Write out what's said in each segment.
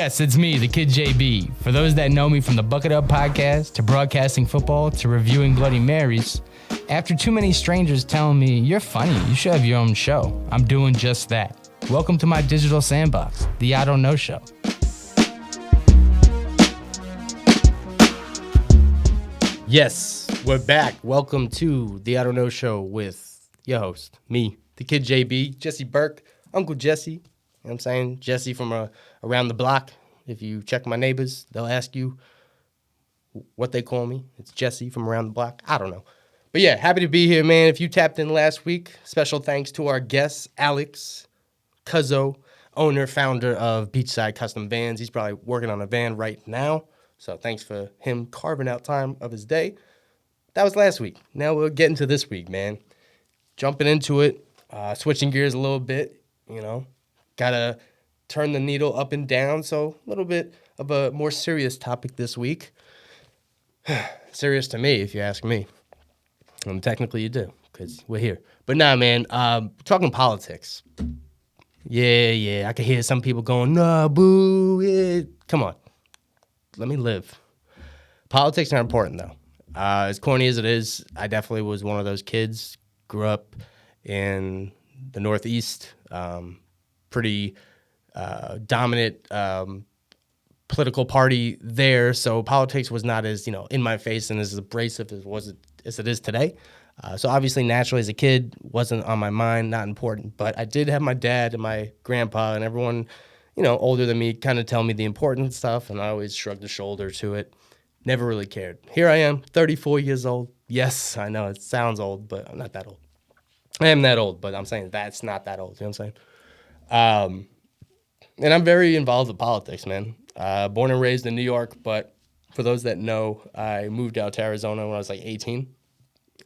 Yes, it's me, the Kid JB. For those that know me from the Bucket Up podcast to broadcasting football to reviewing Bloody Marys, after too many strangers telling me, you're funny, you should have your own show, I'm doing just that. Welcome to my digital sandbox, the I Don't Know Show. Yes, we're back. Welcome to the I Don't Know Show with your host, me, the Kid JB, Jesse Burke, Uncle Jesse. You know what I'm saying? Jesse from around the block. If you check my neighbors, they'll ask you what they call me. It's Jesse from around the block. I don't know. But yeah, happy to be here, man. If you tapped in last week, special thanks to our guest, Alex Cuzzo, owner, founder of Beachside Custom Vans. He's probably working on a van right now. So thanks for him carving out time of his day. That was last week. Now we're getting to this week, man. Jumping into it, switching gears a little bit, you know. Got to turn the needle up and down. So a little bit of a more serious topic this week. Serious to me, if you ask me. Technically you do, because we're here. But nah, man, talking politics. Yeah, I can hear some people going, nah, boo, yeah. Come on. Let me live. Politics are important, though. As corny as it is, I definitely was one of those kids. Grew up in the Northeast, pretty dominant political party there. So politics was not as, in my face and as abrasive as it is today. So obviously, naturally, as a kid, wasn't on my mind, not important. But I did have my dad and my grandpa and everyone older than me kind of tell me the important stuff, and I always shrugged a shoulder to it. Never really cared. Here I am, 34 years old. Yes, I know it sounds old, but I'm not that old. I am that old, but I'm saying that's not that old. You know what I'm saying? And I'm very involved with politics, man. Born and raised in New York, but for those that know, I moved out to Arizona when I was like 18.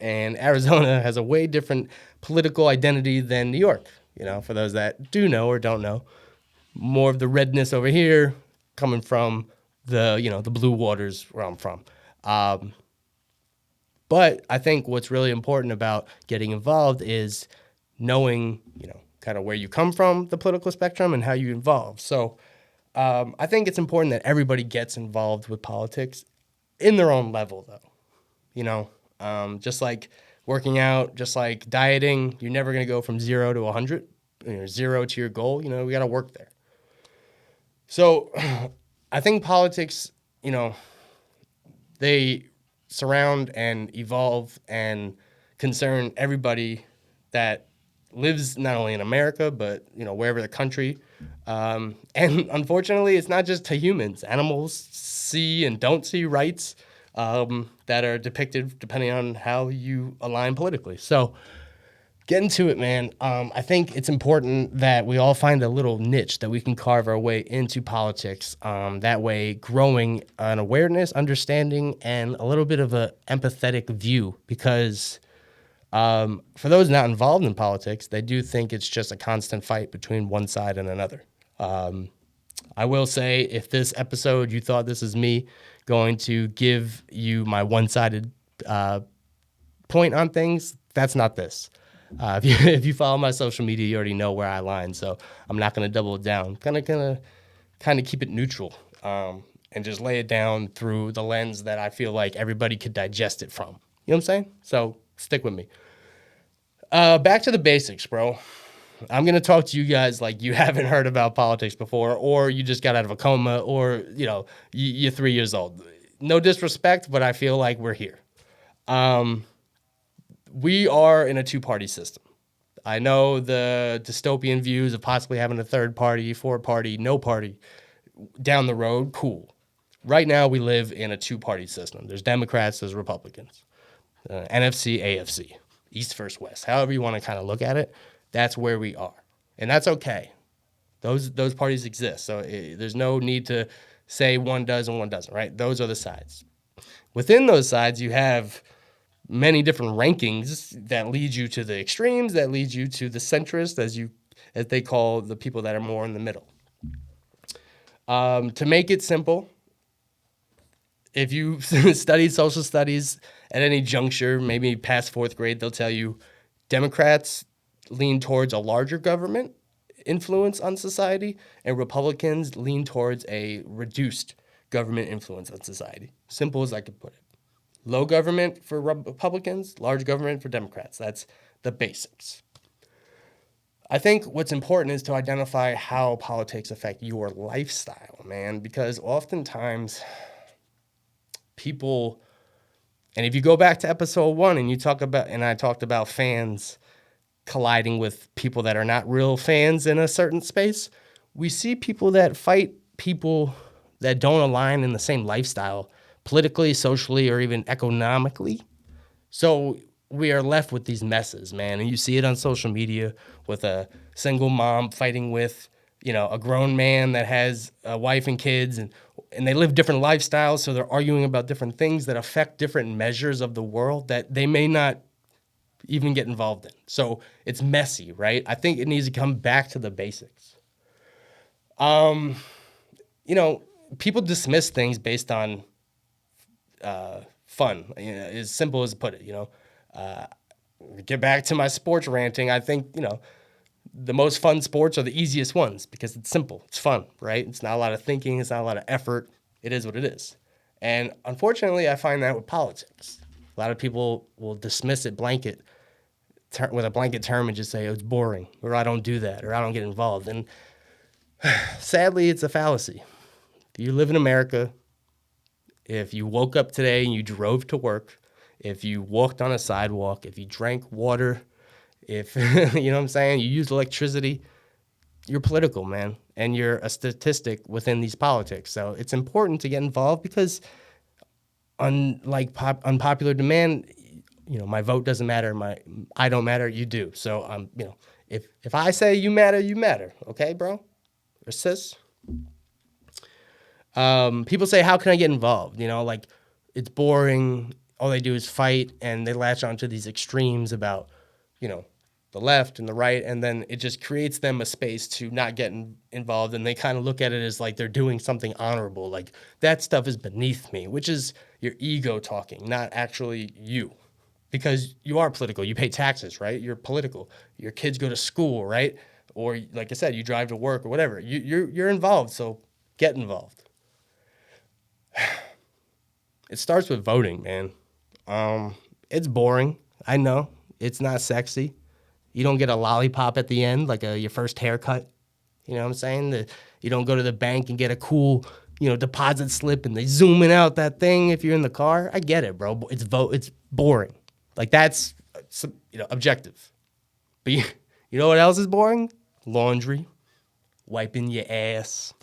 And Arizona has a way different political identity than New York, for those that do know or don't know. More of the redness over here coming from the blue waters where I'm from. But I think what's really important about getting involved is knowing, kind of where you come from, the political spectrum, and how you involve. So I think it's important that everybody gets involved with politics in their own level, though. Just like working out, just like dieting, you're never going to go from 0 to 100, 0 to your goal. We got to work there. So I think politics, they surround and evolve and concern everybody that lives not only in America, but, wherever the country. And unfortunately, it's not just to humans. Animals see and don't see rights that are depicted depending on how you align politically. So getting to it, man, I think it's important that we all find a little niche that we can carve our way into politics. That way, growing an awareness, understanding, and a little bit of an empathetic view. Because for those not involved in politics, they do think it's just a constant fight between one side and another. I will say, if this episode, you thought this is me going to give you my one-sided point on things, that's not this. If you follow my social media, you already know where I line, so I'm not going to double it down. Kind of keep it neutral and just lay it down through the lens that I feel like everybody could digest it from. You know what I'm saying? So stick with me. Back to the basics, bro. I'm going to talk to you guys like you haven't heard about politics before, or you just got out of a coma, or, you're 3 years old. No disrespect, but I feel like we're here. We are in a two-party system. I know the dystopian views of possibly having a third party, fourth party, no party down the road, cool. Right now, we live in a two-party system. There's Democrats, there's Republicans, NFC, AFC, East versus West. However you want to kind of look at it, that's where we are. And that's okay. Those parties exist. So there's no need to say one does and one doesn't, right? Those are the sides. Within those sides, you have many different rankings that lead you to the extremes, that lead you to the centrists, as they call the people that are more in the middle. To make it simple, if you studied social studies at any juncture, maybe past fourth grade, they'll tell you Democrats lean towards a larger government influence on society, and Republicans lean towards a reduced government influence on society. Simple as I could put it. Low government for Republicans, large government for Democrats. That's the basics. I think what's important is to identify how politics affect your lifestyle, man, because oftentimes people, and if you go back to episode 1 and I talked about fans colliding with people that are not real fans in a certain space, we see people that fight people that don't align in the same lifestyle, politically, socially, or even economically. So we are left with these messes, man. And you see it on social media with a single mom fighting with, a grown man that has a wife and kids, and they live different lifestyles. So they're arguing about different things that affect different measures of the world that they may not even get involved in. So it's messy, right? I think it needs to come back to the basics. People dismiss things based on fun, as simple as put it, get back to my sports ranting. I think, the most fun sports are the easiest ones because it's simple. It's fun, right? It's not a lot of thinking. It's not a lot of effort. It is what it is. And unfortunately, I find that with politics. A lot of people will dismiss it with a blanket term and just say, oh, it's boring, or I don't do that, or I don't get involved. And sadly, it's a fallacy. If you live in America, if you woke up today and you drove to work, if you walked on a sidewalk, if you drank water, if, you know what I'm saying, you used electricity, you're political, man, and you're a statistic within these politics. So it's important to get involved because unlike unpopular demand, my vote doesn't matter, I don't matter, you do. So, if I say you matter, okay, bro or sis? People say, how can I get involved? It's boring. All they do is fight, and they latch onto these extremes about, the left and the right, and then it just creates them a space to not get involved, and they kind of look at it as like they're doing something honorable. Like, that stuff is beneath me, which is your ego talking, not actually you. Because you are political. You pay taxes, right? You're political. Your kids go to school, right? Or, like I said, you drive to work or whatever. You're involved, so get involved. It starts with voting, man. It's boring. I know. It's not sexy. You don't get a lollipop at the end, like your first haircut. You know what I'm saying? You don't go to the bank and get a cool, deposit slip and they zooming out that thing if you're in the car. I get it, bro. It's boring. Like, that's, objective. But you know what else is boring? Laundry, wiping your ass,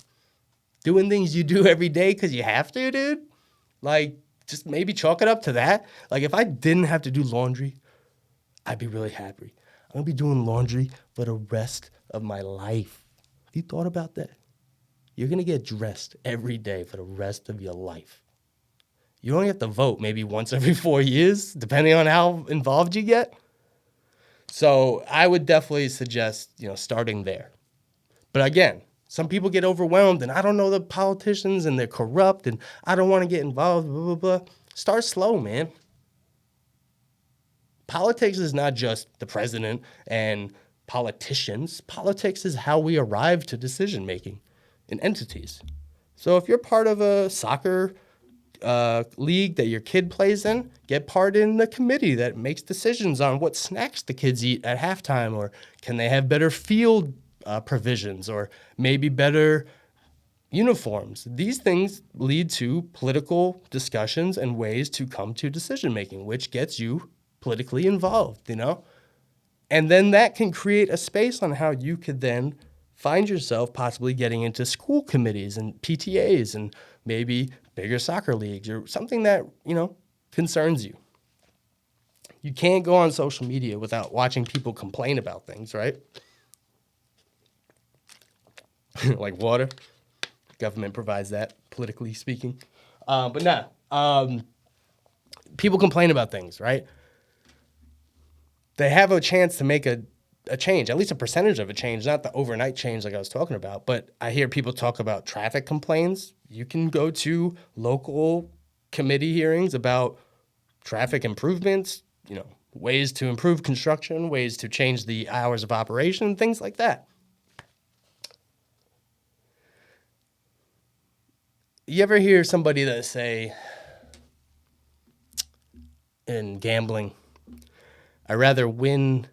doing things you do every day because you have to, dude. Like, just maybe chalk it up to that. Like, if I didn't have to do laundry, I'd be really happy. I'm going to be doing laundry for the rest of my life. Have you thought about that? You're going to get dressed every day for the rest of your life. You only have to vote maybe once every 4 years, depending on how involved you get. So I would definitely suggest, starting there. But again, some people get overwhelmed and I don't know the politicians and they're corrupt and I don't want to get involved, blah, blah, blah. Start slow, man. Politics is not just the president and politicians. Politics is how we arrive to decision making in entities. So if you're part of a soccer league that your kid plays in, get part in the committee that makes decisions on what snacks the kids eat at halftime, or can they have better field provisions, or maybe better uniforms. These things lead to political discussions and ways to come to decision making, which gets you politically involved, And then that can create a space on how you could then find yourself possibly getting into school committees and PTAs and maybe bigger soccer leagues or something that, concerns you. You can't go on social media without watching people complain about things, right? Like water. Government provides that, politically speaking. People complain about things, right? They have a chance to make a change, at least a percentage of a change, not the overnight change like I was talking about. But I hear people talk about traffic complaints. You can go to local committee hearings about traffic improvements, ways to improve construction, ways to change the hours of operation, things like that. You ever hear somebody that say in gambling, I'd rather lose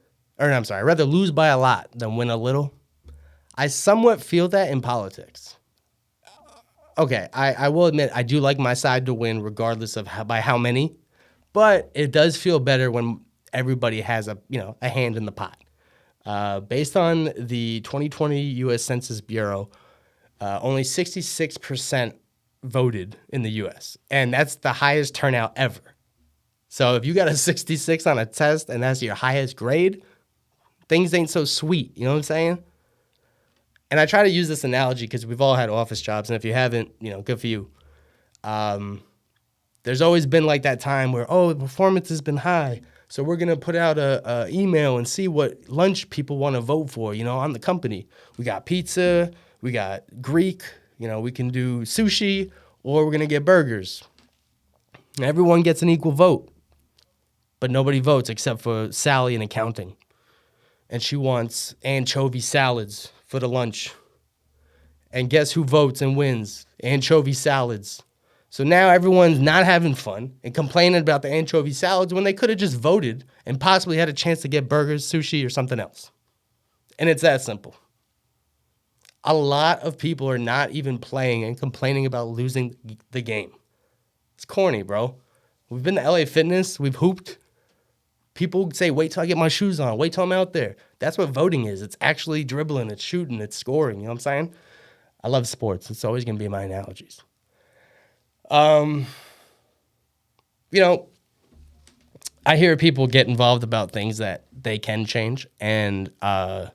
by a lot than win a little? I somewhat feel that in politics. Okay, I will admit I do like my side to win regardless of by how many, but it does feel better when everybody has a hand in the pot. Based on the 2020 U.S. Census Bureau, only 66% voted in the U.S., and that's the highest turnout ever. So if you got a 66 on a test and that's your highest grade, things ain't so sweet. You know what I'm saying? And I try to use this analogy because we've all had office jobs, and if you haven't, good for you. There's always been like that time where, the performance has been high, so we're going to put out a email and see what lunch people want to vote for, on the company. We got pizza, we got Greek, we can do sushi, or we're going to get burgers. And everyone gets an equal vote, but nobody votes except for Sally in accounting. And she wants anchovy salads for the lunch. And guess who votes and wins? Anchovy salads. So now everyone's not having fun and complaining about the anchovy salads when they could have just voted and possibly had a chance to get burgers, sushi, or something else. And it's that simple. A lot of people are not even playing and complaining about losing the game. It's corny, bro. We've been to LA Fitness. We've hooped. People say, wait till I get my shoes on. Wait till I'm out there. That's what voting is. It's actually dribbling. It's shooting. It's scoring. You know what I'm saying? I love sports. It's always going to be my analogies. I hear people get involved about things that they can change. And I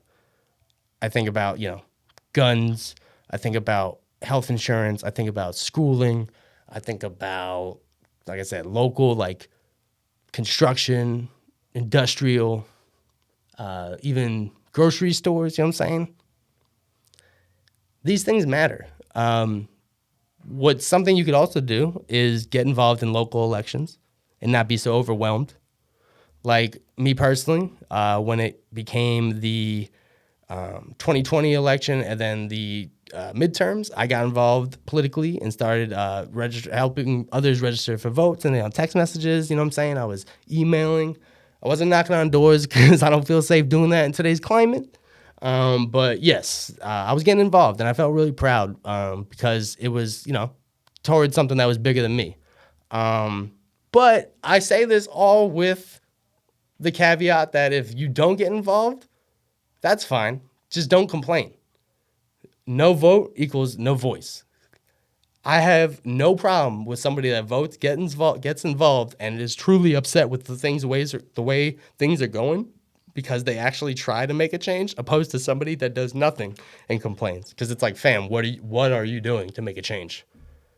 think about, guns. I think about health insurance. I think about schooling. I think about, like I said, local, like construction, industrial, even grocery stores, you know what I'm saying? These things matter. What's something you could also do is get involved in local elections and not be so overwhelmed. Like me personally, when it became the 2020 election and then the midterms, I got involved politically and started helping others register for votes and on text messages. You know what I'm saying? I was emailing. I wasn't knocking on doors because I don't feel safe doing that in today's climate. But yes, I was getting involved and I felt really proud because it was, towards something that was bigger than me. But I say this all with the caveat that if you don't get involved, that's fine. Just don't complain. No vote equals no voice. I have no problem with somebody that votes, gets involved, and is truly upset with the way things are going because they actually try to make a change, opposed to somebody that does nothing and complains. Because it's like, fam, what are you doing to make a change?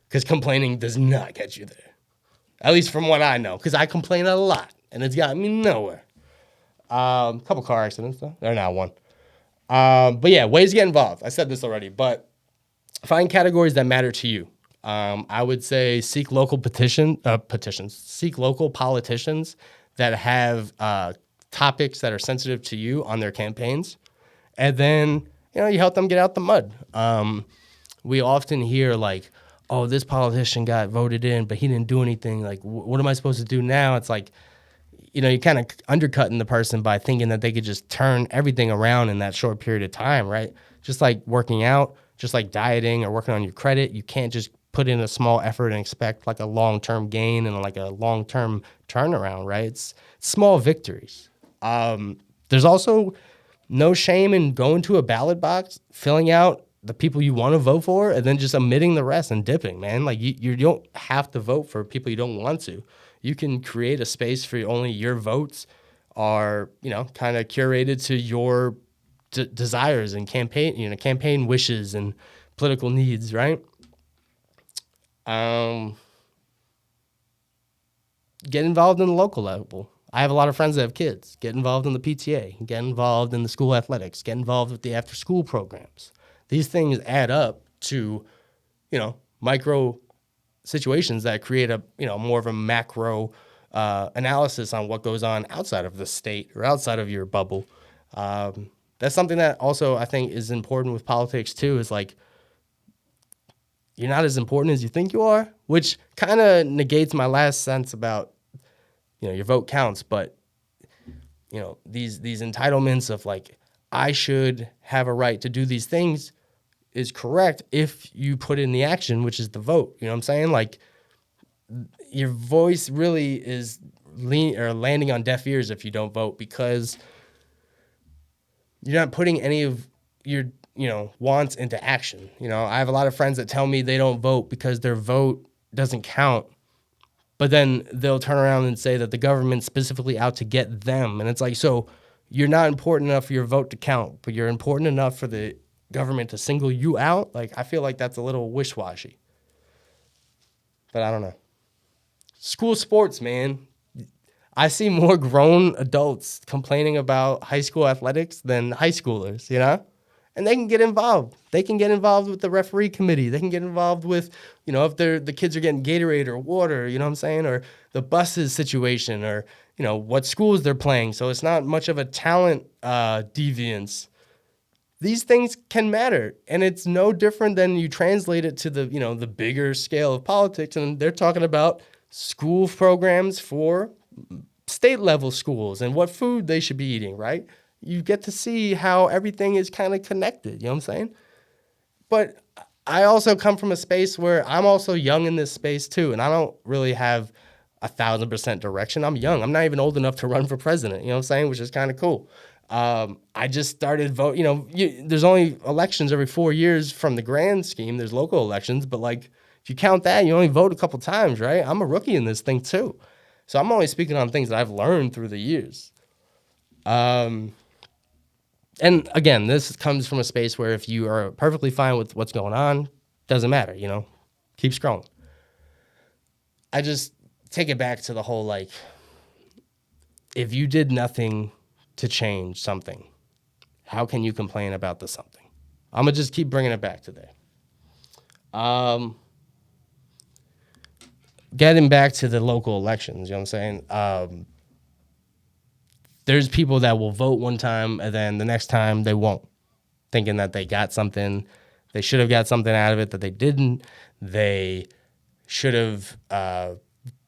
Because complaining does not get you there. At least from what I know, because I complain a lot, and it's gotten me nowhere. Couple car accidents, though. They're not one. But yeah, ways to get involved. I said this already, but find categories that matter to you. I would say seek local petitions. Seek local politicians that have topics that are sensitive to you on their campaigns, and then you help them get out the mud. We often hear like, "Oh, this politician got voted in, but he didn't do anything. Like, what am I supposed to do now?" It's like, you're kind of undercutting the person by thinking that they could just turn everything around in that short period of time, right? Just like working out, just like dieting or working on your credit, you can't just put in a small effort and expect like a long-term gain and like a long-term turnaround, right? It's small victories. There's also no shame in going to a ballot box, filling out the people you want to vote for, and then just omitting the rest and dipping, man. Like you don't have to vote for people you don't want to. You can create a space for only your votes are, kind of curated to your desires and campaign wishes and political needs, right? Get involved in the local level. I have a lot of friends that have kids. Get involved in the PTA. Get involved in the school athletics. Get involved with the after-school programs. These things add up to, micro situations that create a, more of a macro analysis on what goes on outside of the state or outside of your bubble. That's something that also I think is important with politics too, is like you're not as important as you think you are, which kind of negates my last sense about, your vote counts. But, these entitlements of like, I should have a right to do these things is correct if you put in the action, which is the vote. You know what I'm saying? Like, your voice really is landing on deaf ears if you don't vote, because you're not putting any of your, wants into action. I have a lot of friends that tell me they don't vote because their vote doesn't count, but then they'll turn around and say that the government's specifically out to get them. And it's like, so you're not important enough for your vote to count, but you're important enough for the government to single you out? Like, I feel like that's a little wish-washy. But I don't know. School sports, man. I see more grown adults complaining about high school athletics than high schoolers, And they can get involved. They can get involved with the referee committee. They can get involved with, if the kids are getting Gatorade or water, you know what I'm saying? Or the buses situation, or, what schools they're playing. So it's not much of a talent deviance. These things can matter. And it's no different than you translate it to the, the bigger scale of politics. And they're talking about school programs for state level schools and what food they should be eating, right? You get to see how everything is kind of connected, you know what I'm saying? But I also come from a space where I'm also young in this space too, and I don't really have 1,000% direction. I'm young. I'm not even old enough to run for president, you know what I'm saying? Which is kind of cool. I just started voting, there's only elections every 4 years from the grand scheme. There's local elections, but like, if you count that, you only vote a couple times, right? I'm a rookie in this thing too. So I'm only speaking on things that I've learned through the years. And again, this comes from a space where if you are perfectly fine with what's going on, doesn't matter, keep scrolling. I just take it back to the whole, like, if you did nothing to change something, how can you complain about the something? I'm going to just keep bringing it back today. Getting back to the local elections, you know what I'm saying? There's people that will vote one time and then the next time they won't, thinking that they got something. They should have got something out of it that they didn't. They should have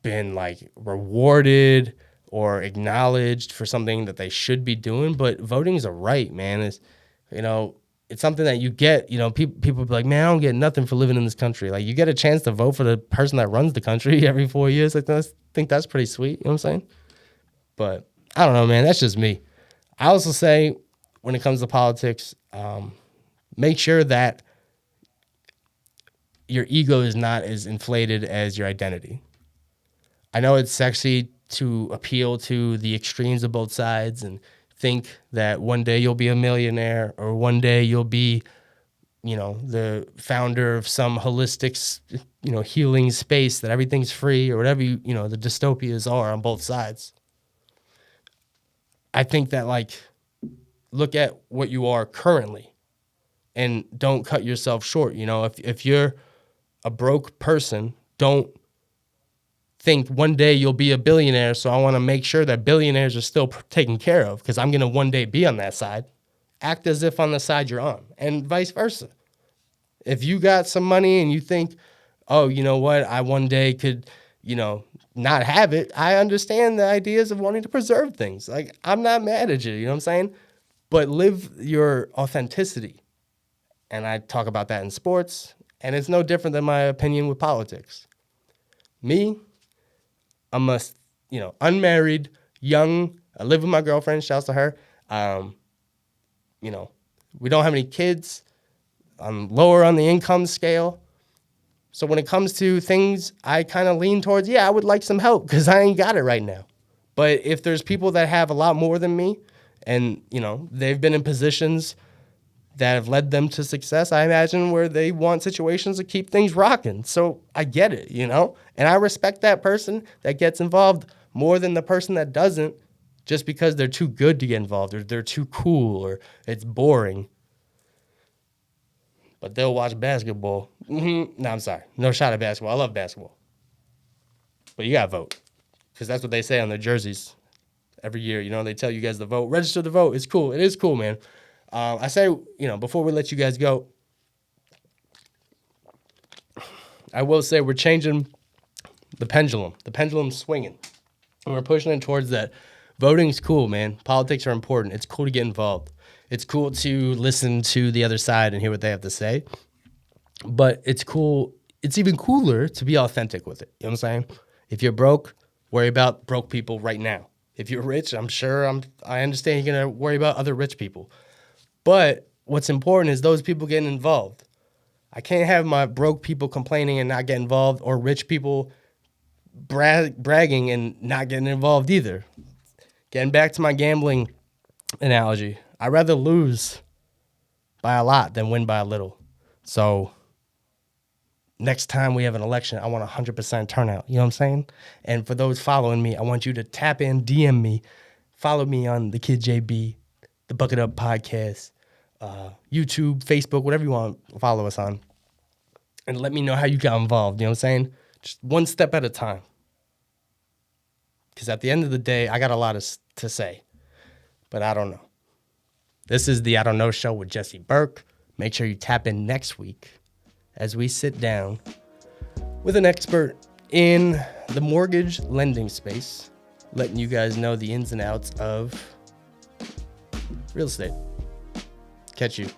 been like rewarded or acknowledged for something that they should be doing. But voting is a right, man. It's something that you get, people be like, man, I don't get nothing for living in this country. Like, you get a chance to vote for the person that runs the country every 4 years. Like, I think that's pretty sweet. You know what I'm saying? But I don't know, man. That's just me. I also say, when it comes to politics, make sure that your ego is not as inflated as your identity. I know it's sexy to appeal to the extremes of both sides and think that one day you'll be a millionaire, or one day you'll be, the founder of some holistic, healing space that everything's free, or whatever, the dystopias are on both sides. I think that, like, look at what you are currently and don't cut yourself short. If you're a broke person, don't think one day you'll be a billionaire, so I want to make sure that billionaires are still taken care of because I'm going to one day be on that side. Act as if on the side you're on, and vice versa. If you got some money and you think, oh, you know what, I one day could, not have it, I understand the ideas of wanting to preserve things. Like, I'm not mad at you, you know what I'm saying? But live your authenticity. And I talk about that in sports, and it's no different than my opinion with politics. Me, I'm a, unmarried, young, I live with my girlfriend, shouts to her. We don't have any kids. I'm lower on the income scale. So when it comes to things, I kind of lean towards, I would like some help because I ain't got it right now. But if there's people that have a lot more than me and, they've been in positions that have led them to success, I imagine, where they want situations to keep things rocking. So I get it, and I respect that person that gets involved more than the person that doesn't, just because they're too good to get involved, or they're too cool, or it's boring. But they'll watch basketball. No, I'm sorry. No shot at basketball. I love basketball. But you got to vote, because that's what they say on their jerseys every year. They tell you guys to vote. Register to vote. It's cool. It is cool, man. I say, before we let you guys go, I will say we're changing the pendulum. The pendulum's swinging. And we're pushing it towards that. Voting's cool, man. Politics are important. It's cool to get involved. It's cool to listen to the other side and hear what they have to say. But it's cool. It's even cooler to be authentic with it. You know what I'm saying? If you're broke, worry about broke people right now. If you're rich, I understand you're going to worry about other rich people. But what's important is those people getting involved. I can't have my broke people complaining and not get involved, or rich people bragging and not getting involved either. Getting back to my gambling analogy, I'd rather lose by a lot than win by a little. So next time we have an election, I want 100% turnout. You know what I'm saying? And for those following me, I want you to tap in, DM me, follow me on the Kid JB, the Bucket Up Podcast, YouTube, Facebook, whatever you want to follow us on. And let me know how you got involved. You know what I'm saying? Just one step at a time. Because at the end of the day, I got a lot to say. But I don't know. This is the I Don't Know Show with Jesse Burke. Make sure you tap in next week as we sit down with an expert in the mortgage lending space, letting you guys know the ins and outs of real estate. Catch you.